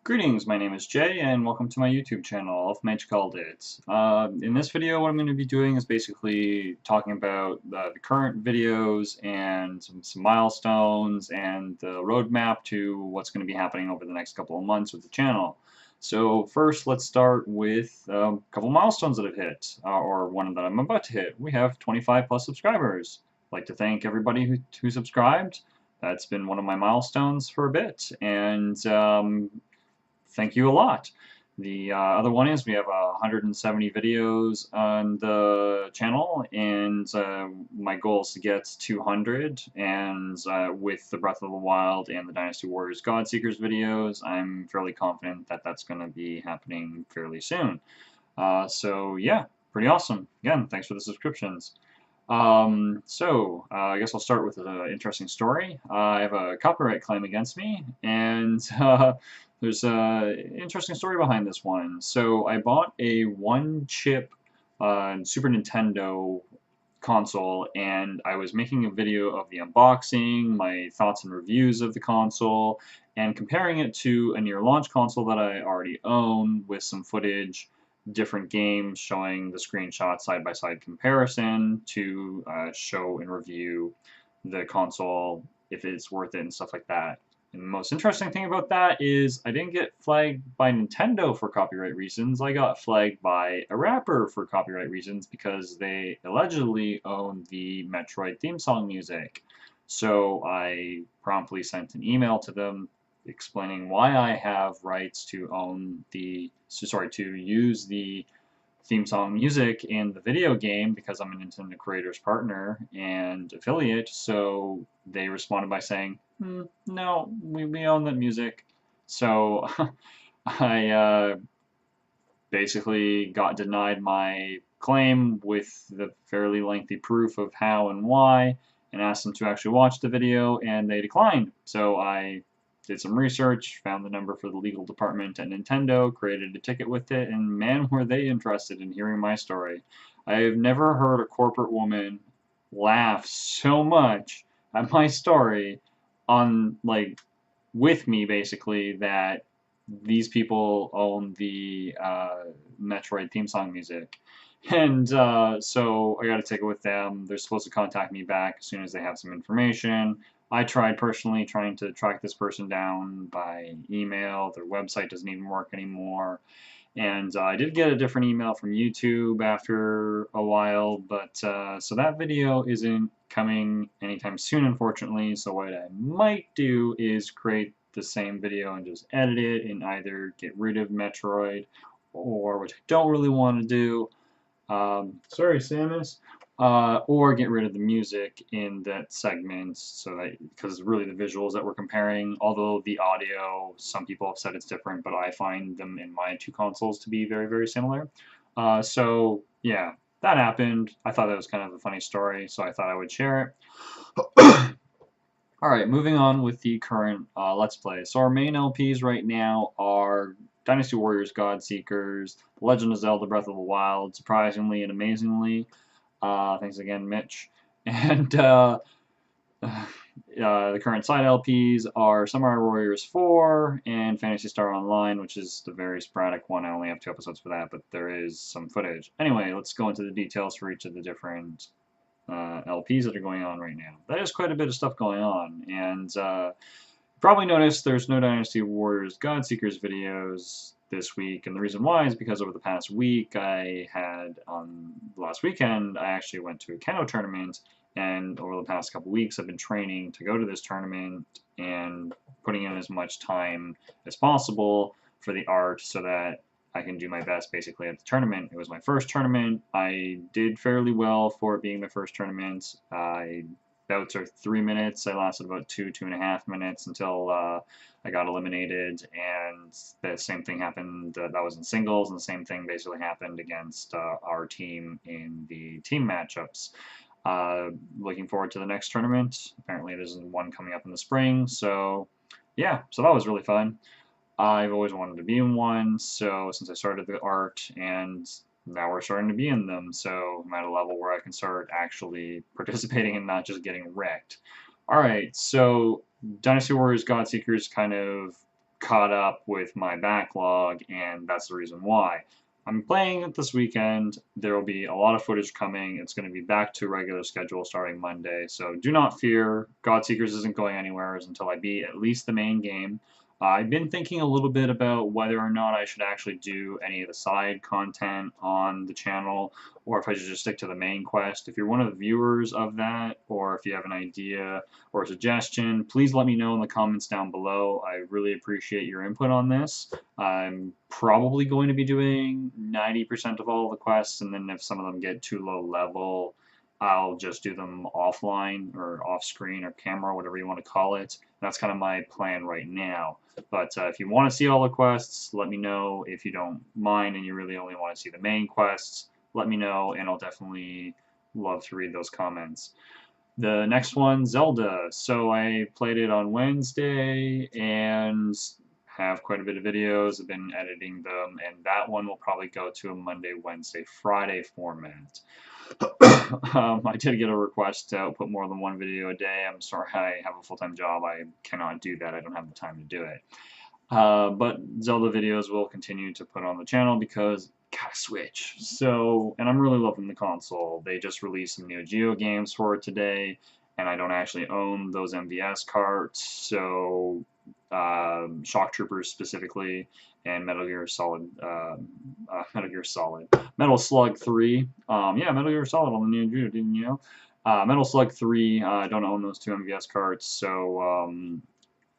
Greetings, my name is Jay, and welcome to my YouTube channel, Elfmage Called It. In this video, what I'm going to be doing is basically talking about the current videos and some milestones and the roadmap to what's going to be happening over the next couple of months with the channel. So first, let's start with a couple milestones that I've hit, or one that I'm about to hit. We have 25 plus subscribers. I'd like to thank everybody who subscribed. That's been one of my milestones for a bit, and thank you a lot. The other one is we have 170 videos on the channel, and my goal is to get 200. And with the Breath of the Wild and the Dynasty Warriors Godseekers videos, I'm fairly confident that that's going to be happening fairly soon. So yeah, pretty awesome. Again, thanks for the subscriptions. I guess I'll start with an interesting story. I have a copyright claim against me, and there's an interesting story behind this one. So I bought a one-chip Super Nintendo console, and I was making a video of the unboxing, my thoughts and reviews of the console, and comparing it to a near launch console that I already own with some footage, different games, showing the screenshot side-by-side comparison to show and review the console, if it's worth it and stuff like that. And the most interesting thing about that is I didn't get flagged by Nintendo for copyright reasons. I got flagged by a rapper for copyright reasons because they allegedly own the Metroid theme song music. So I promptly sent an email to them explaining why I have rights to to use the theme song music in the video game because I'm a Nintendo Creators Partner and affiliate. So they responded by saying, no, we own that music. So I basically got denied my claim with the fairly lengthy proof of how and why, and asked them to actually watch the video, and they declined. So I did some research, found the number for the legal department at Nintendo, created a ticket with it, and man, were they interested in hearing my story. I have never heard a corporate woman laugh so much at my story on, like, with me, basically, that these people own the Metroid theme song music. And so I got a ticket with them. They're supposed to contact me back as soon as they have some information. I tried personally trying to track this person down by email. Their website doesn't even work anymore. And I did get a different email from YouTube after a while, but so that video isn't coming anytime soon, unfortunately. So what I might do is create the same video and just edit it and either get rid of Metroid, or which I don't really want to do, sorry, Samus. Or get rid of the music in that segment, so that, because really the visuals that we're comparing, although the audio, some people have said it's different, but I find them in my two consoles to be very, very similar. So yeah, that happened. I thought that was kind of a funny story, so I thought I would share it. Alright, moving on with the current Let's Play. So our main LPs right now are Dynasty Warriors Godseekers, Legend of Zelda Breath of the Wild, surprisingly and amazingly. Thanks again, Mitch. And the current side LPs are Samurai Warriors 4 and Phantasy Star Online, which is the very sporadic one. I only have 2 episodes for that, but there is some footage. Anyway, let's go into the details for each of the different LPs that are going on right now. That is quite a bit of stuff going on, and probably noticed there's no Dynasty Warriors Godseekers videos this week, and the reason why is because over the past week I had, last weekend, I actually went to a Keno tournament, and over the past couple weeks I've been training to go to this tournament and putting in as much time as possible for the art so that I can do my best basically at the tournament. It was my first tournament. I did fairly well for it being my first tournament. Bouts are 3 minutes. I lasted about 2.5 minutes until I got eliminated, and the same thing happened. That was in singles, and the same thing basically happened against our team in the team matchups. Looking forward to the next tournament. Apparently there's one coming up in the spring, so yeah, so that was really fun. I've always wanted to be in one, so since I started the art, and now we're starting to be in them, so I'm at a level where I can start actually participating and not just getting wrecked. Alright, so Dynasty Warriors Godseekers kind of caught up with my backlog, and that's the reason why. I'm playing it this weekend. There will be a lot of footage coming. It's going to be back to regular schedule starting Monday, so do not fear. Godseekers isn't going anywhere until I beat at least the main game. I've been thinking a little bit about whether or not I should actually do any of the side content on the channel, or if I should just stick to the main quest. If you're one of the viewers of that, or if you have an idea or a suggestion, please let me know in the comments down below. I really appreciate your input on this. I'm probably going to be doing 90% of all the quests, and then if some of them get too low level, I'll just do them offline or off screen or camera, whatever you want to call it. That's kind of my plan right now. But if you want to see all the quests, let me know. If you don't mind and you really only want to see the main quests, let me know, and I'll definitely love to read those comments. The next one, Zelda. So I played it on Wednesday and have quite a bit of videos. I've been editing them, and that one will probably go to a Monday, Wednesday, Friday format. I did get a request to output more than one video a day. I'm sorry, I have a full-time job. I cannot do that. I don't have the time to do it. But Zelda videos will continue to put on the channel because gotta Switch. So, and I'm really loving the console. They just released some Neo Geo games for it today, and I don't actually own those MVS carts, so Shock Troopers specifically, and Metal Gear Solid, Metal Slug 3. Yeah, Metal Gear Solid on the Neo Geo, didn't you know? Metal Slug 3, I don't own those two MVS carts, so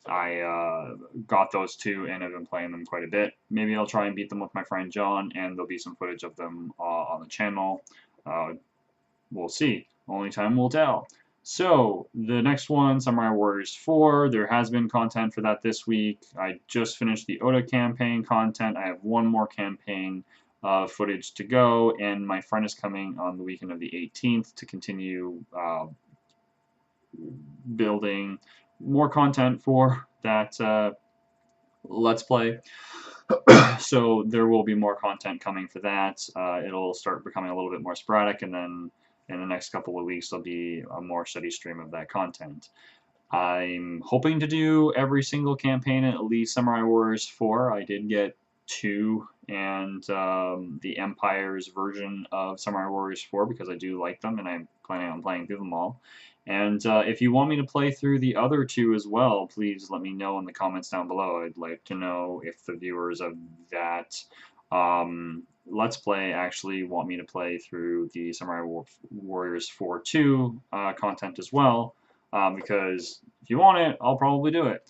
I got those two and I've been playing them quite a bit. Maybe I'll try and beat them with my friend John, and there'll be some footage of them on the channel. We'll see. Only time will tell. So, the next one, Samurai Warriors 4, there has been content for that this week. I just finished the Oda campaign content. I have one more campaign footage to go, and my friend is coming on the weekend of the 18th to continue building more content for that Let's Play. So there will be more content coming for that. It'll start becoming a little bit more sporadic, and then in the next couple of weeks there'll be a more steady stream of that content. I'm hoping to do every single campaign at least Samurai Warriors 4. I did get 2 and the Empire's version of Samurai Warriors 4 because I do like them and I'm planning on playing through them all. And if you want me to play through the other 2 as well, please let me know in the comments down below. I'd like to know if the viewers of that Let's Play actually want me to play through the Samurai Warriors 4 2 content as well, because if you want it, I'll probably do it.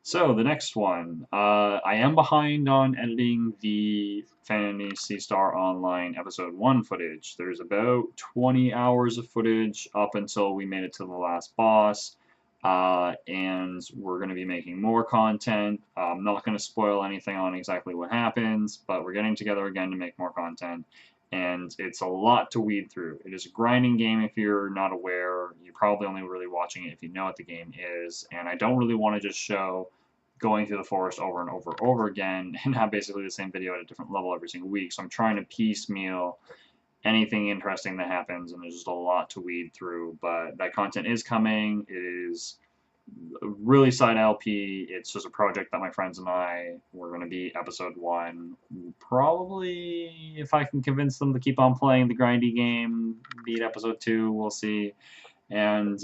So, the next one. I am behind on editing the Phantasy Star Online Episode 1 footage. There's about 20 hours of footage up until we made it to the last boss, and we're going to be making more content. I'm not going to spoil anything on exactly what happens, but we're getting together again to make more content, and it's a lot to weed through. It is a grinding game if you're not aware. You're probably only really watching it if you know what the game is, and I don't really want to just show going through the forest over and over and over again and have basically the same video at a different level every single week. So I'm trying to piecemeal anything interesting that happens, and there's just a lot to weed through, but that content is coming. It is a really side LP. It's just a project that my friends and I, we're going to be episode 1. Probably, if I can convince them to keep on playing the grindy game, beat episode 2, we'll see. And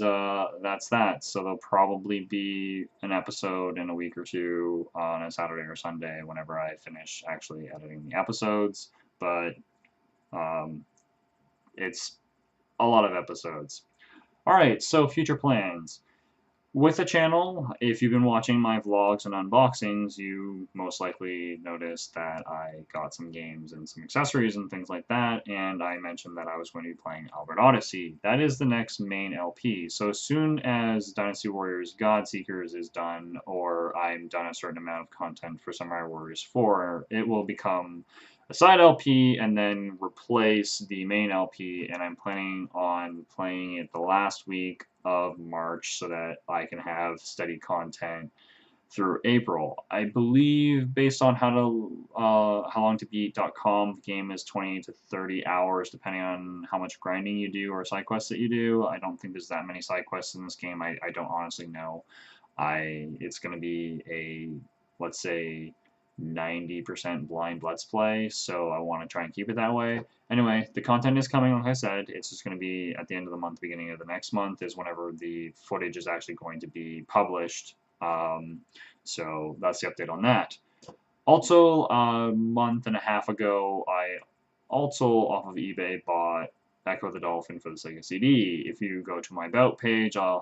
that's that. So there'll probably be an episode in a week or 2 on a Saturday or Sunday whenever I finish actually editing the episodes. But it's a lot of episodes. Alright, so future plans. With the channel, if you've been watching my vlogs and unboxings, you most likely noticed that I got some games and some accessories and things like that, and I mentioned that I was going to be playing Albert Odyssey. That is the next main LP, so as soon as Dynasty Warriors Godseekers is done, or I'm done a certain amount of content for Samurai Warriors 4, it will become a side LP and then replace the main LP, and I'm planning on playing it the last week of March so that I can have steady content through April. I believe, based on howlongtobeat.com, the game is 20 to 30 hours depending on how much grinding you do or side quests that you do. I don't think there's that many side quests in this game. I don't honestly know. It's going to be a let's say, 90% blind Let's Play, so I want to try and keep it that way. Anyway, the content is coming, like I said. It's just going to be at the end of the month, beginning of the next month is whenever the footage is actually going to be published. So that's the update on that. Also, a month and a half ago, I also off of eBay bought Ecco the Dolphin for the Sega CD. If you go to my About page, I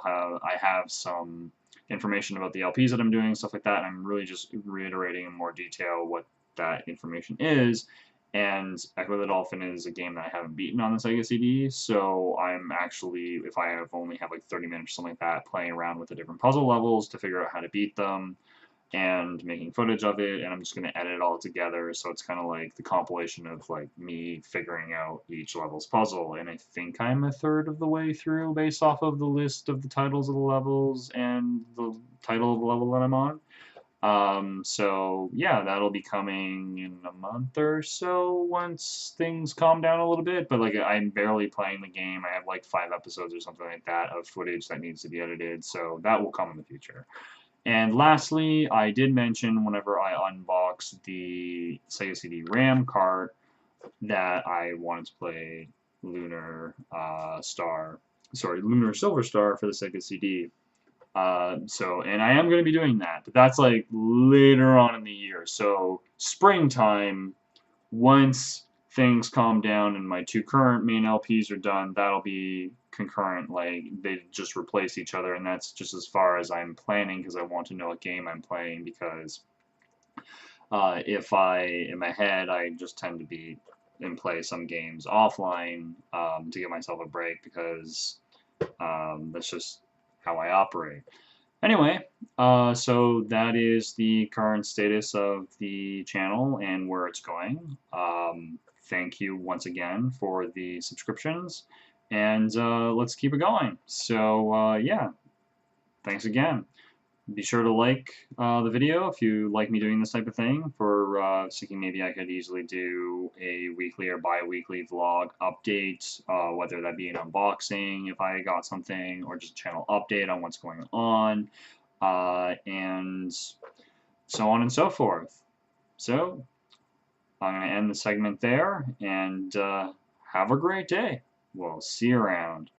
have some information about the LPs that I'm doing, stuff like that. And I'm really just reiterating in more detail what that information is. And Ecco the Dolphin is a game that I haven't beaten on the Sega CD, so I'm actually, if I have only have like 30 minutes or something like that, playing around with the different puzzle levels to figure out how to beat them and making footage of it, and I'm just going to edit it all together, so it's kind of like the compilation of like me figuring out each level's puzzle, and I think I'm a third of the way through based off of the list of the titles of the levels and the title of the level that I'm on. So yeah, that'll be coming in a month or so once things calm down a little bit, but like I'm barely playing the game. I have like 5 episodes or something like that of footage that needs to be edited, so that will come in the future. And lastly, I did mention whenever I unboxed the Sega CD RAM cart that I wanted to play Lunar Lunar Silver Star for the Sega CD. And I am going to be doing that, but that's like later on in the year. So springtime, once things calm down and my 2 current main LPs are done, that'll be concurrent. Like they just replace each other, and that's just as far as I'm planning because I want to know what game I'm playing. Because if I am ahead, I just tend to be and play some games offline to give myself a break because that's just how I operate. Anyway, so that is the current status of the channel and where it's going. Thank you once again for the subscriptions, and let's keep it going. So yeah, thanks again. Be sure to like the video if you like me doing this type of thing. For thinking maybe I could easily do a weekly or bi-weekly vlog update, whether that be an unboxing if I got something, or just a channel update on what's going on, and so on and so forth. So I'm going to end the segment there, and have a great day. We'll see you around.